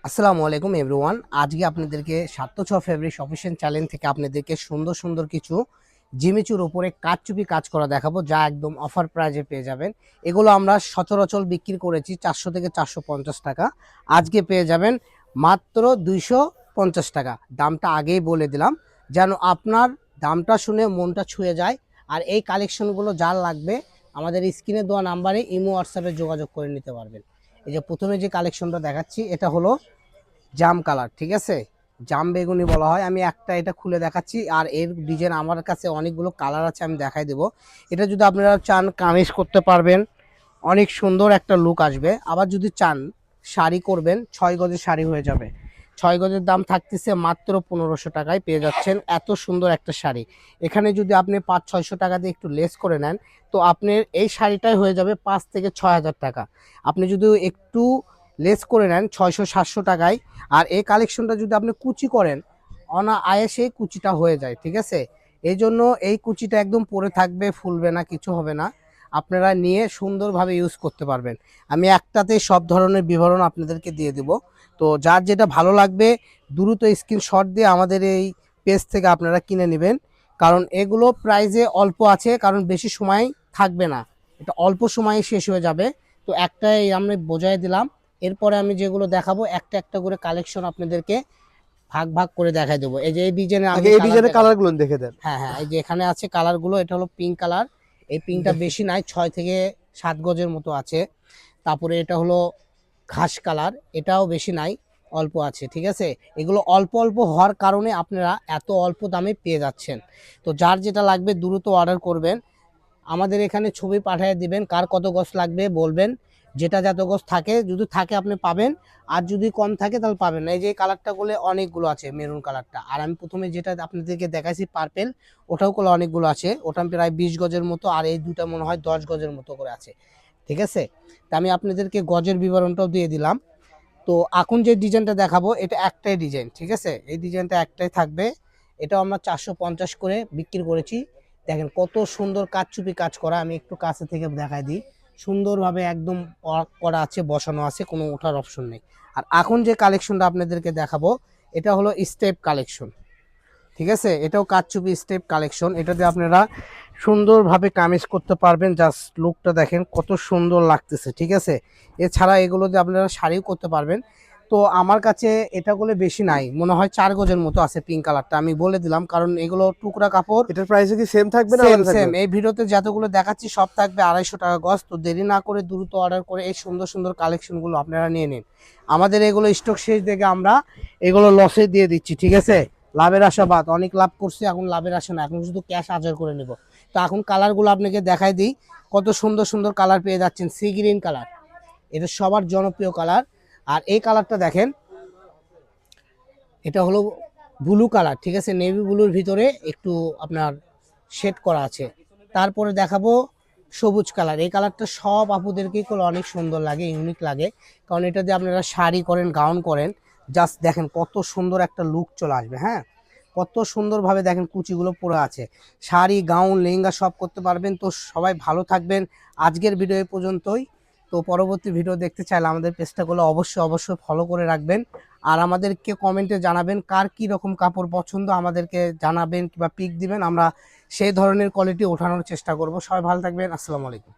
আসসালামু আলাইকুম এভরিওয়ান। আজকে আপনাদেরকে ৭০৬ ফেব্রিক্স অফিসিয়াল চ্যানেল থেকে আপনাদেরকে সুন্দর সুন্দর কিছু জিমিচুর উপরে কারচুপি কাজ করা দেখাবো, যা একদম অফার প্রাইজে পেয়ে যাবেন। এগুলো আমরা সচরাচর বিক্রি করেছি ৪০০ থেকে ৪৫০ টাকা, আজকে পেয়ে যাবেন মাত্র ২৫০ টাকা। দামটা আগেই বলে দিলাম যেন আপনার দামটা শুনে মনটা ছুঁয়ে যায়। আর এই কালেকশনগুলো যার লাগবে আমাদের স্ক্রিনে দেওয়া নাম্বারে ইমো হোয়াটসঅ্যাপে যোগাযোগ করে নিতে পারবেন। এই যে প্রথমে যে কালেকশনটা দেখাচ্ছি এটা হলো জাম কালার, ঠিক আছে, জাম বেগুনি বলা হয়। আমি একটা এটা খুলে দেখাচ্ছি, আর এর ডিজাইন আমার কাছে অনেকগুলো কালার আছে, আমি দেখাই দেবো। এটা যদি আপনারা চান কামিজ করতে পারবেন, অনেক সুন্দর একটা লুক আসবে। আবার যদি চান শাড়ি করবেন, 6 গজের শাড়ি হয়ে যাবে। 6 গজের দাম থাকতেছে মাত্র ১৫০০ টাকায় পেয়ে যাচ্ছেন এত সুন্দর একটা শাড়ি। এখানে যদি আপনি ৫০০-৬০০ টাকা দিয়ে একটু লেস করে নেন, তো আপনার এই শাড়িটাই হয়ে যাবে ৫ থেকে ৬ হাজার টাকা। আপনি যদি একটু লেস করে নেন ৬০০-৭০০ টাকায়। আর এই কালেকশনটা যদি আপনি কুচি করেন, অনায়াসেই কুচিটা হয়ে যায়, ঠিক আছে। এই জন্য এই কুচিটা একদম পরে থাকবে, ফুলবে না, কিছু হবে না। আপনারা নিয়ে সুন্দরভাবে ইউজ করতে পারবেন। আমি একটাতে সব ধরনের বিবরণ আপনাদেরকে দিয়ে দিব। তো যার যেটা ভালো লাগবে দ্রুত স্ক্রিনশট দিয়ে আমাদের এই পেজ থেকে আপনারা কিনে নেবেন, কারণ এগুলো প্রাইজে অল্প আছে, কারণ বেশি সময় থাকবে না, এটা অল্প সময়ে শেষ হয়ে যাবে। তো একটাই আমি বোঝাই দিলাম। এরপরে আমি যেগুলো দেখাবো একটা একটা করে কালেকশন আপনাদেরকে ভাগ ভাগ করে দেখাই দেবো। এই যে এই ডিজাইনে আমি এই ডিজাইনের কালার গুলো দেখে দেন। হ্যাঁ হ্যাঁ, এই যে এখানে আছে কালারগুলো, এটা হলো পিঙ্ক কালার। এই পিঙ্কটা বেশি নাই, 6 থেকে 7 গজের মতো আছে। তারপরে এটা হলো ঘাস কালার, এটাও বেশি নাই, অল্প আছে, ঠিক আছে। এগুলো অল্প অল্প হওয়ার কারণে আপনারা এত অল্প দামে পেয়ে যাচ্ছেন। তো যার যেটা লাগবে দ্রুত অর্ডার করবেন, আমাদের এখানে ছবি পাঠিয়ে দিবেন, কার কত গজ লাগবে বলবেন, যেটা যত গজ থাকে, যদি থাকে আপনি পাবেন, আর যদি কম থাকে তাহলে পাবেন না। এই যে কালারটা করলে অনেকগুলো আছে, মেরুন কালারটা। আর আমি প্রথমে যেটা আপনাদেরকে দেখাইছি পার্পেল, ওটাও করলে অনেকগুলো আছে, ওটা প্রায় 20 গজের মতো, আর এই দুটা মনে হয় 10 গজের মতো করে আছে, ঠিক আছে। তা আমি আপনাদেরকে গজের বিবরণটাও দিয়ে দিলাম। তো এখন যে ডিজাইনটা দেখাবো এটা একটাই ডিজাইন, ঠিক আছে, এই ডিজাইনটা একটাই থাকবে। এটাও আমরা 450 করে বিক্রি করেছি। দেখেন কত সুন্দর কারচুপি কাজ করা, আমি একটু কাছে থেকে দেখাই দিই। সুন্দরভাবে একদম করা আছে, বসানো আছে, কোনো ওঠার অপশন নেই। আর এখন যে কালেকশনটা আপনাদেরকে দেখাবো এটা হলো স্টেপ কালেকশন, ঠিক আছে। এটাও কারচুপি স্টেপ কালেকশন, এটাতে আপনারা সুন্দরভাবে কামিজ করতে পারবেন। জাস্ট লুকটা দেখেন কত সুন্দর লাগতেছে, ঠিক আছে। এছাড়া এগুলো দিয়ে আপনারা শাড়িও করতে পারবেন। তো আমার কাছে এটাগুলো বেশি নাই, মনে হয় 4 গজের মতো আছে। পিঙ্ক কালারটা আমি বলে দিলাম, কারণ এগুলো টুকরা কাপড়। এটার প্রাইস কি সেম থাকবে না সেম আলাদা সেম, থাকবে? এই ভিডিওতে যতগুলো দেখাচ্ছি সব থাকবে 250 টাকা গজ। তো দেরি না করে দ্রুত অর্ডার করে এই সুন্দর সুন্দর কালেকশনগুলো আপনারা নিয়ে নিন। আমাদের এগুলো স্টক শেষ দেখে আমরা এগুলো লসে দিয়ে দিচ্ছি, ঠিক আছে। লাভের আশাবাদ, অনেক লাভ করছি, এখন লাভের আশা না, এখন শুধু ক্যাশ আদায় করে নেব। তো এখন কালারগুলো আপনাকে দেখাই দিই, কত সুন্দর সুন্দর কালার পেয়ে যাচ্ছেন। সি গ্রিন কালার, এটা সবার জনপ্রিয় কালার। আর এই কালারটা দেখেন, এটা হলো ব্লু কালার, ঠিক আছে, নেভি ব্লুর ভিতরে একটু আপনার শেড করা আছে। তারপরে দেখাবো সবুজ কালার, এই কালারটা সব আপুদেরকেই অনেক সুন্দর লাগে, ইউনিক লাগে, কারণ এটা দিয়ে আপনারা শাড়ি করেন, গাউন করেন, জাস্ট দেখেন কত সুন্দর একটা লুক চলে আসবে। হ্যাঁ, কত সুন্দরভাবে দেখেন কুচিগুলো পরে আছে, শাড়ি গাউন লেহেঙ্গা সব করতে পারবেন। তো সবাই ভালো থাকবেন, আজকের ভিডিও এই পর্যন্তই। তো পরবর্তী ভিডিও দেখতে চাইলে আমাদের পেজটাগুলো অবশ্যই অবশ্যই ফলো করে রাখবেন। আর আমাদেরকে কমেন্টে জানাবেন কার কি রকম কাপড় পছন্দ, আমাদেরকে জানাবেন কিংবা পিক দিবেন, আমরা সেই ধরনের কোয়ালিটি ওঠানোর চেষ্টা করব। সবাই ভালো থাকবেন, আসসালামু আলাইকুম।